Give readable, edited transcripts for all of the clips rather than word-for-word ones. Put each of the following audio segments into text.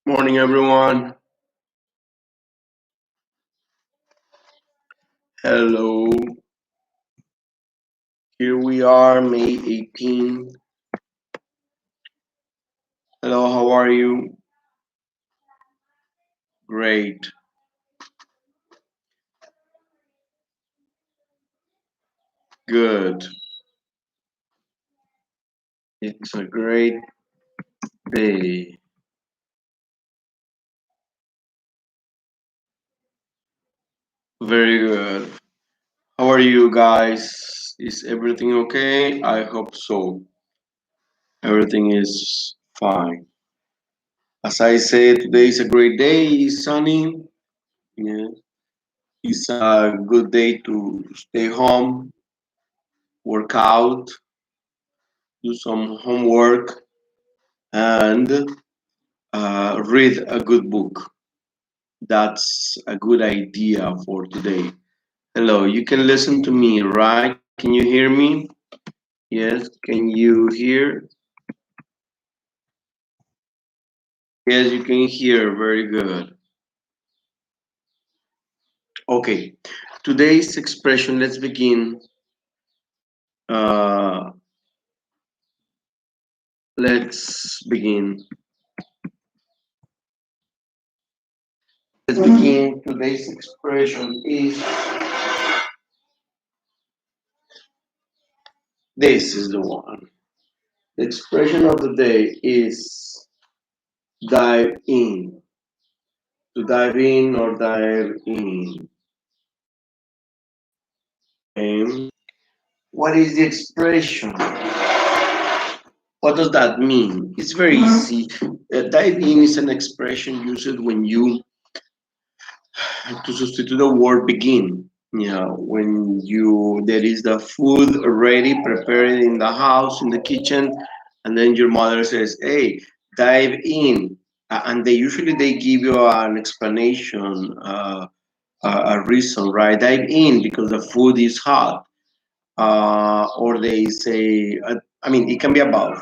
Morning, everyone. Hello. Here we are, May 18. Hello, how are you? Great. Good. It's a great day. Very good. How are you guys? Is everything okay? I hope so. Everything is fine. As I said, today is a great day. It's sunny. Yeah. It's a good day to stay home, work out, do some homework, and read a good book. That's a good idea for today. Hello, you can listen to me, right? Can you hear me? Yes, can you hear? Yes, you can hear. Very good. Okay, today's expression, let's begin. Uh, let's begin. Let's begin. Today's expression is this is the one. The expression of the day is dive in. To dive in or dive in. Okay. What is the expression? What does that mean? It's very easy. Dive in is an expression used when you to substitute the word begin. When you there is the food already prepared in the house in the kitchen, and then your mother says, "Hey, dive in," and they give you an explanation, a reason, right? Dive in because the food is hot, or they say, I mean, it can be about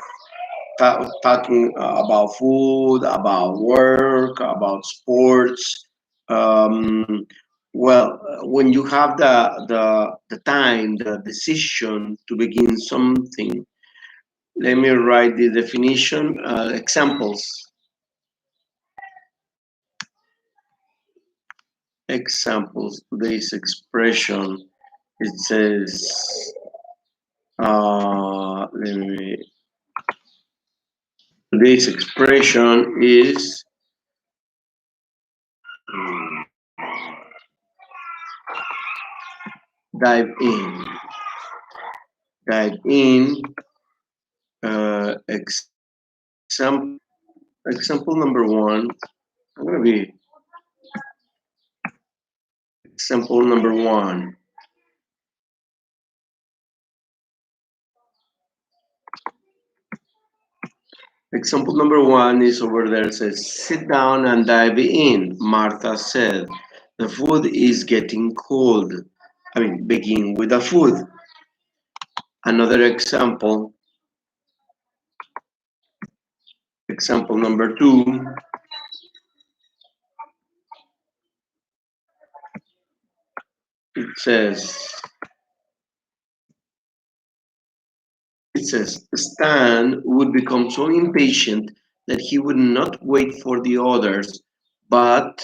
talking about food, about work, about sports. Um, when you have the time, the decision to begin something, let me write the definition. Examples. Examples. Today's expression. It says. Let me. Today's expression is. Dive in. Dive in. Example number one. I'm gonna be example number one. Example number one is over there. It says, "Sit down and dive in." Martha said, "The food is getting cold." I mean, begin with the food. Another example. Example number two. It says. It says, Stan would become so impatient that he would not wait for the others, but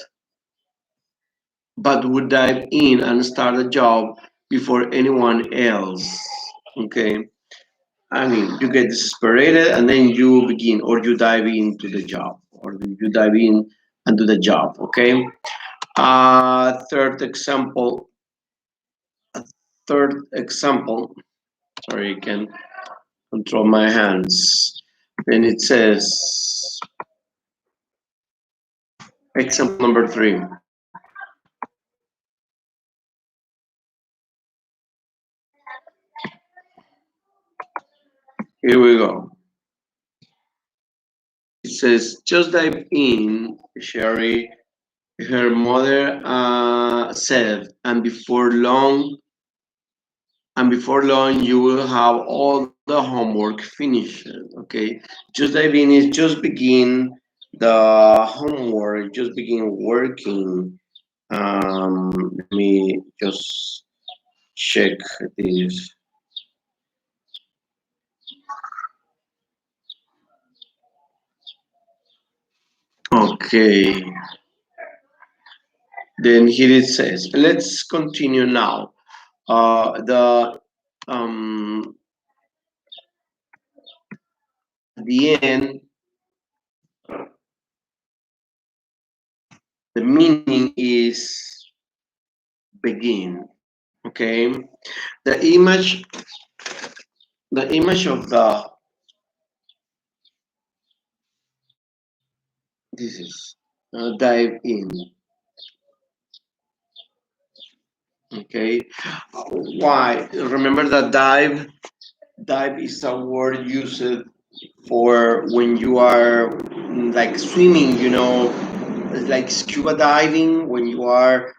would dive in and start a job before anyone else. Okay. I mean, you get desperate and then you begin, or you dive into the job, or you dive in and do the job. Okay. Third example. Third example. Sorry, I can control my hands. Then it says, example number three. Here we go. It says, just dive in, Sherry. Her mother said, and before long you will have all the homework finished. Okay, just dive in is just begin. the homework just begin working. Let me just check this. Okay, then here it says, let's continue now. The at the end, the meaning is begin. Okay, the image, the image of the this is dive in. Okay, why? Remember that dive is a word used for when you are like swimming, like scuba diving when you are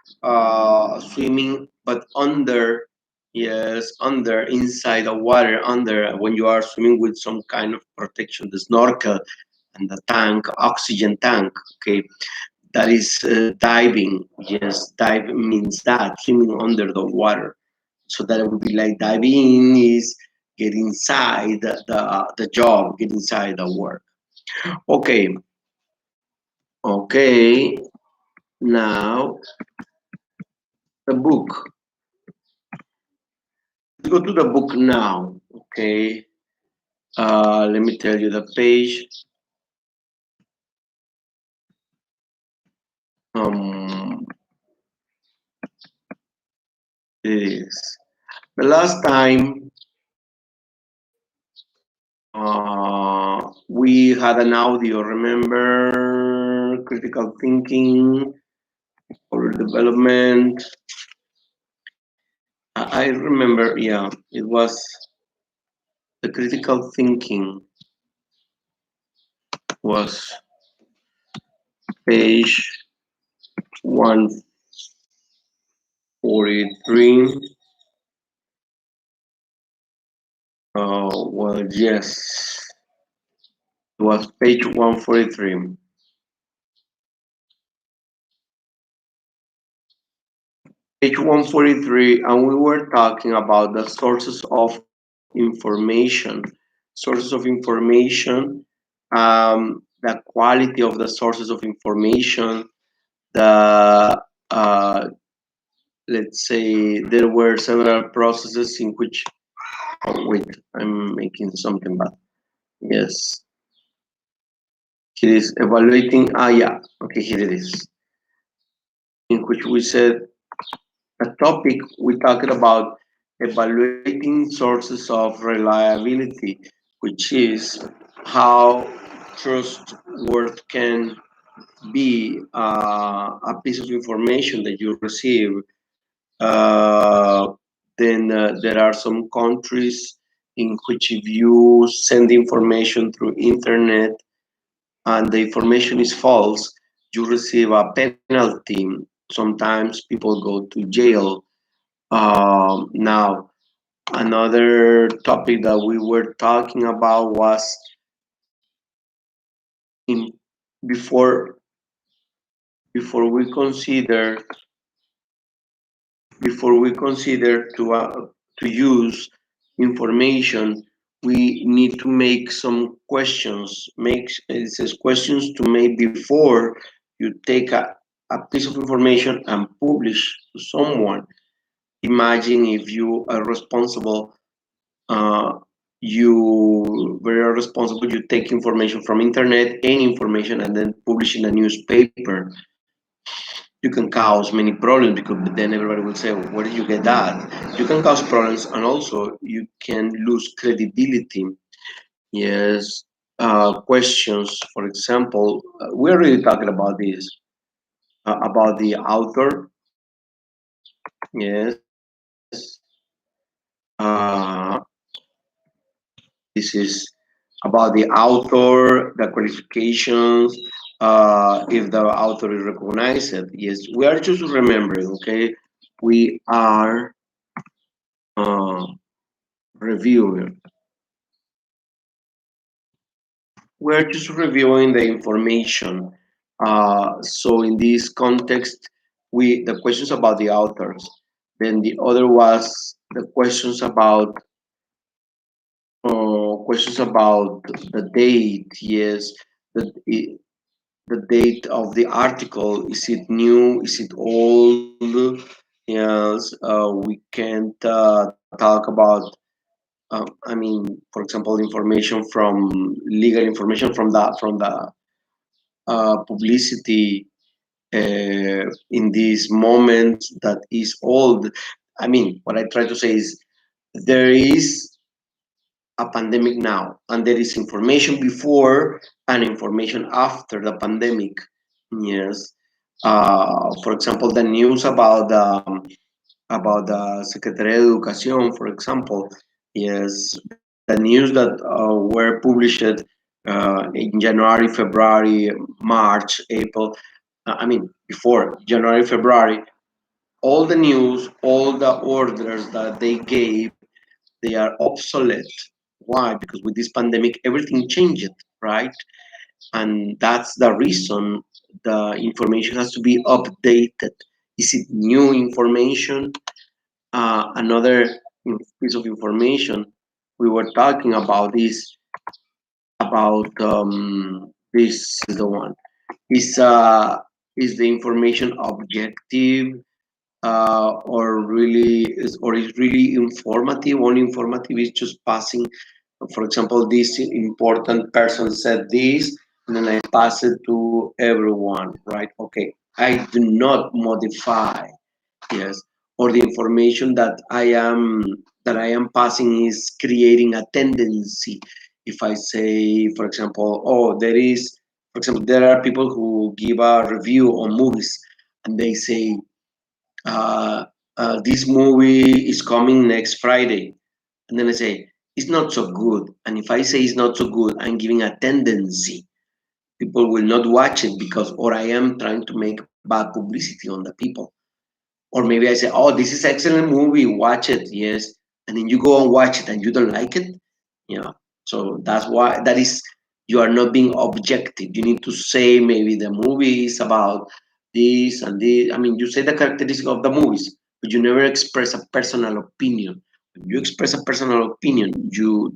swimming but under, yes, under, inside the water, under, when you are swimming with some kind of protection, the snorkel and the tank, oxygen tank. Okay, that is diving. Yes, dive means that, swimming under the water. So that would be like diving is get inside the job, get inside the work. Okay, okay. Now the book. Let's go to the book now. Okay. Let me tell you the page. Um, it is the last time we had an audio. Remember critical thinking or development. I remember. Yeah, it was the critical thinking was page 143. Well, yes, it was page 143. Page 143, and we were talking about the sources of information. Sources of information, the quality of the sources of information, the let's say there were several processes in which, oh wait, I'm making something bad. Yes, here is evaluating. Ah, yeah, okay, here it is. In which we said a topic we talked about evaluating sources of reliability, which is how trustworthy can be a piece of information that you receive. Uh, then there are some countries in which if you send information through internet and the information is false, you receive a penalty. Sometimes people go to jail. Now, another topic that we were talking about was in before before we consider before we consider to use information, we need to make some questions. Make it says questions to make before you take a piece of information and publish to someone. Imagine if you are responsible, uh, you very responsible, you take information from internet, any information, and then publish in a newspaper. You can cause many problems because then everybody will say, where did you get that? You can cause problems, and also you can lose credibility. Yes. Questions, for example, we're really talking about this, about the author. Yes. uh, this is about the author, the qualifications, if the author is recognized. Yes, we are just remembering, okay? We are uh, reviewing. we're just reviewing the information. So in this context, the questions about the authors. Then the other was the questions about the date. Yes, the the date of the article. Is it new? Is it old? Yes, we can't talk about. I mean, for example, information from legal information from the publicity in this moment that is old. I mean, what I try to say is there is a pandemic now, and there is information before and information after the pandemic. Yes. For example, the news about the Secretaría de Educación, for example. Yes, the news that were published in January, February, March, April. I mean, before January, February, all the news, all the orders that they gave, they are obsolete. Why? Because with this pandemic, everything changed, right? And that's the reason the information has to be updated. Is it new information? Another piece of information we were talking about about this is the one is the information objective or is really informative? Only informative is just passing. For example, this important person said this, and then I pass it to everyone, right? Okay, I do not modify. Yes, or the information that I am passing is creating a tendency. If I say, for example, for example, there are people who give a review on movies, and they say, uh, this movie is coming next Friday. And then I say, it's not so good. And if I say it's not so good, I'm giving a tendency. People will not watch it because, or I am trying to make bad publicity on the people. Or maybe I say, oh, this is excellent movie, watch it, yes. And then you go and watch it and you don't like it. Yeah. So that's why you are not being objective. You need to say maybe the movie is about this and this. I mean, you say the characteristic of the movies, but you never express a personal opinion. When you express a personal opinion, you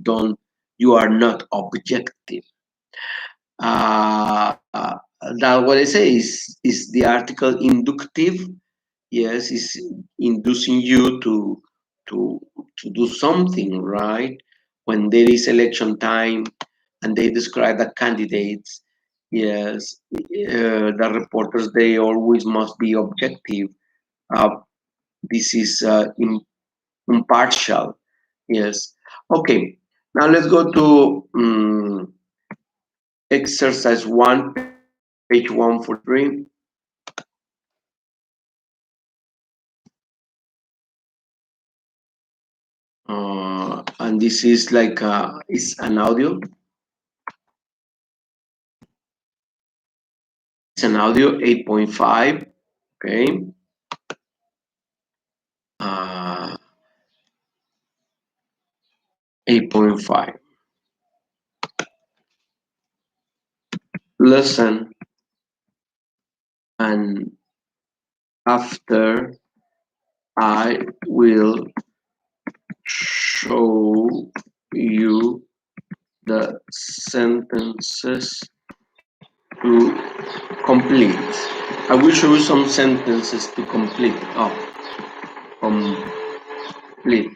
are not objective. Uh, that what I say is the article inductive. Yes, is inducing you to to do something, right? When there is election time and they describe the candidates, yes, the reporters, they always must be objective. uh, this is impartial. Yes. Okay, now let's go to exercise 1, page 143. And this is like it's an audio. It's an audio 8.5. Okay. Uh, 8.5. Listen, and after I will show you the sentences to complete. I will show you some sentences to complete. Oh, complete.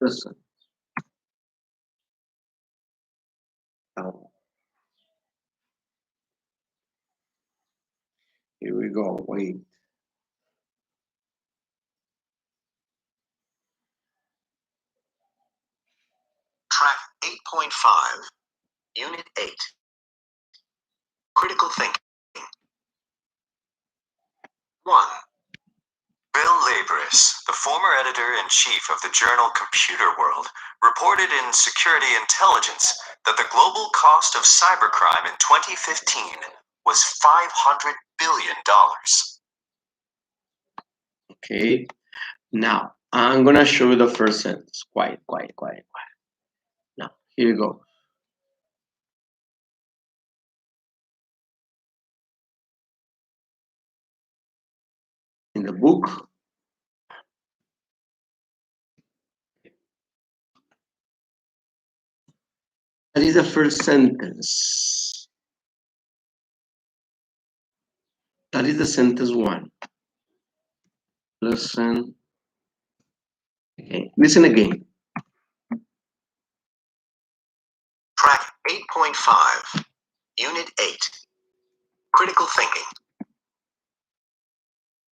Listen. Oh, here we go. Wait. Track 8.5, Unit 8, Critical Thinking. 1. Bill Labris, the former editor-in-chief of the journal Computer World, reported in Security Intelligence that the global cost of cybercrime in 2015 was $500 billion. Okay. Now, I'm gonna show you the first sentence. Quiet. Now, here you go. In the book, that is the first sentence. That is the sentence one. Listen. Okay. Listen again. Track 8.5, Unit 8, Critical Thinking.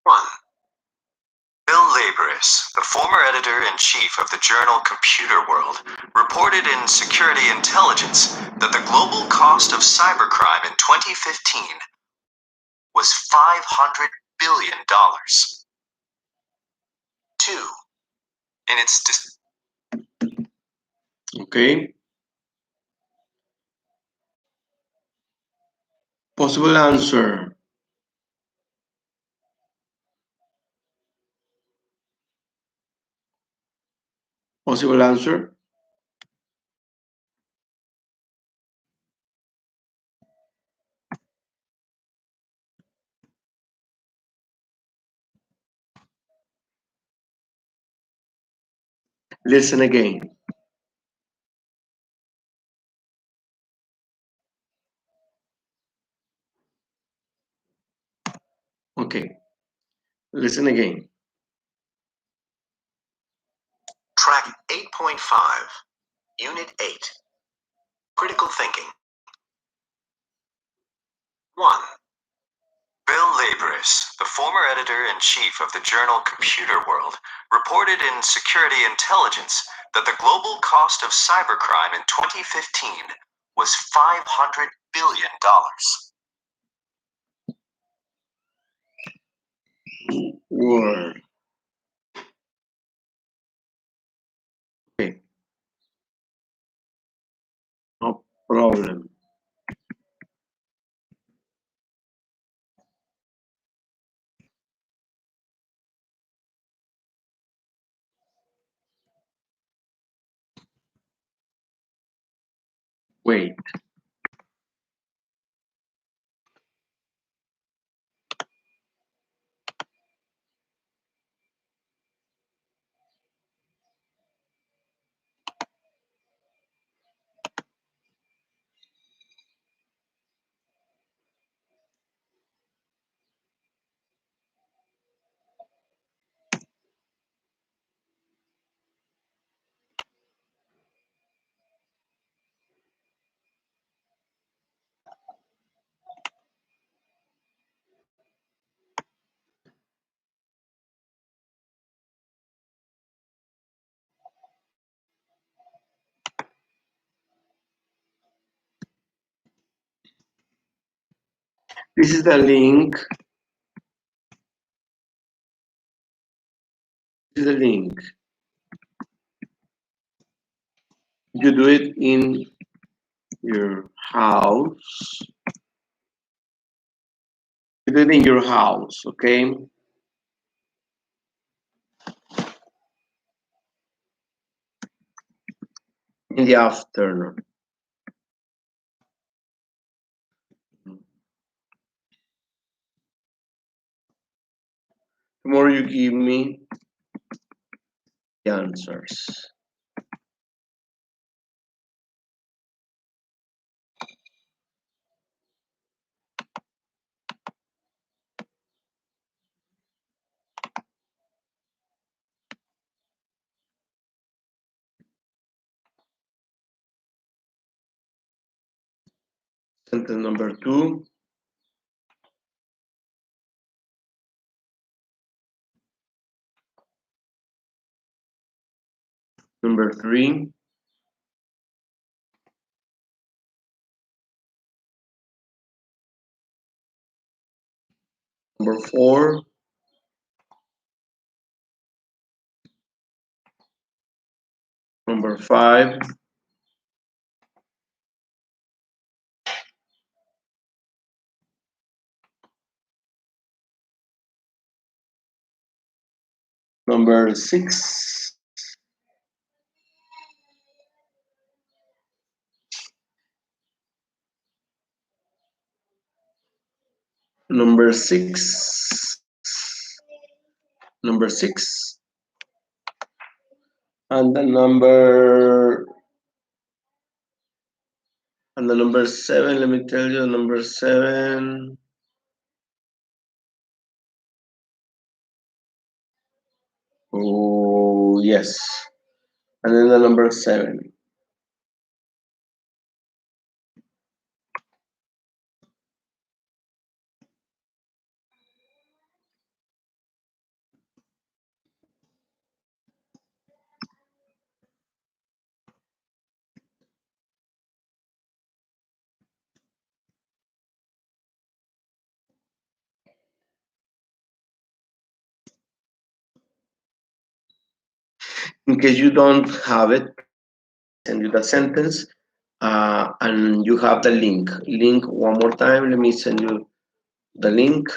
1. Bill Labris, the former editor-in-chief of the journal Computer World, reported in Security Intelligence that the global cost of cybercrime in 2015 was $500 billion. 2. In its Okay. Possible answer. Possible answer. Listen again. Okay. Listen again. Track 8.5, Unit 8, Critical Thinking. 1. Bill Labris, the former editor-in-chief of the journal Computer World, reported in Security Intelligence that the global cost of cybercrime in 2015 was $500 billion. Word. Okay. No problem. Wait. This is the link. This is the link. You do it in your house. You do it in your house, okay? In the afternoon. Tomorrow you give me the answers. Sentence number 2. Number 3. Number 4. Number 5. Number 6. Number 6. Number 6. And the number 7, let me tell you, number 7. Oh, yes. And then the number 7. In case you don't have it, send you the sentence, and you have the link. Link one more time. Let me send you the link.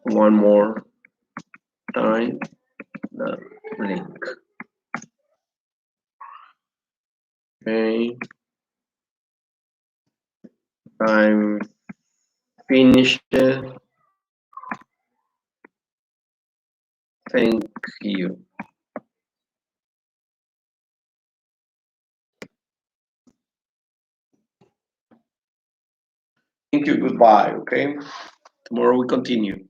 One more time, the link. Okay. I'm finished. Thank you. Thank you. Goodbye. Okay. Tomorrow we continue.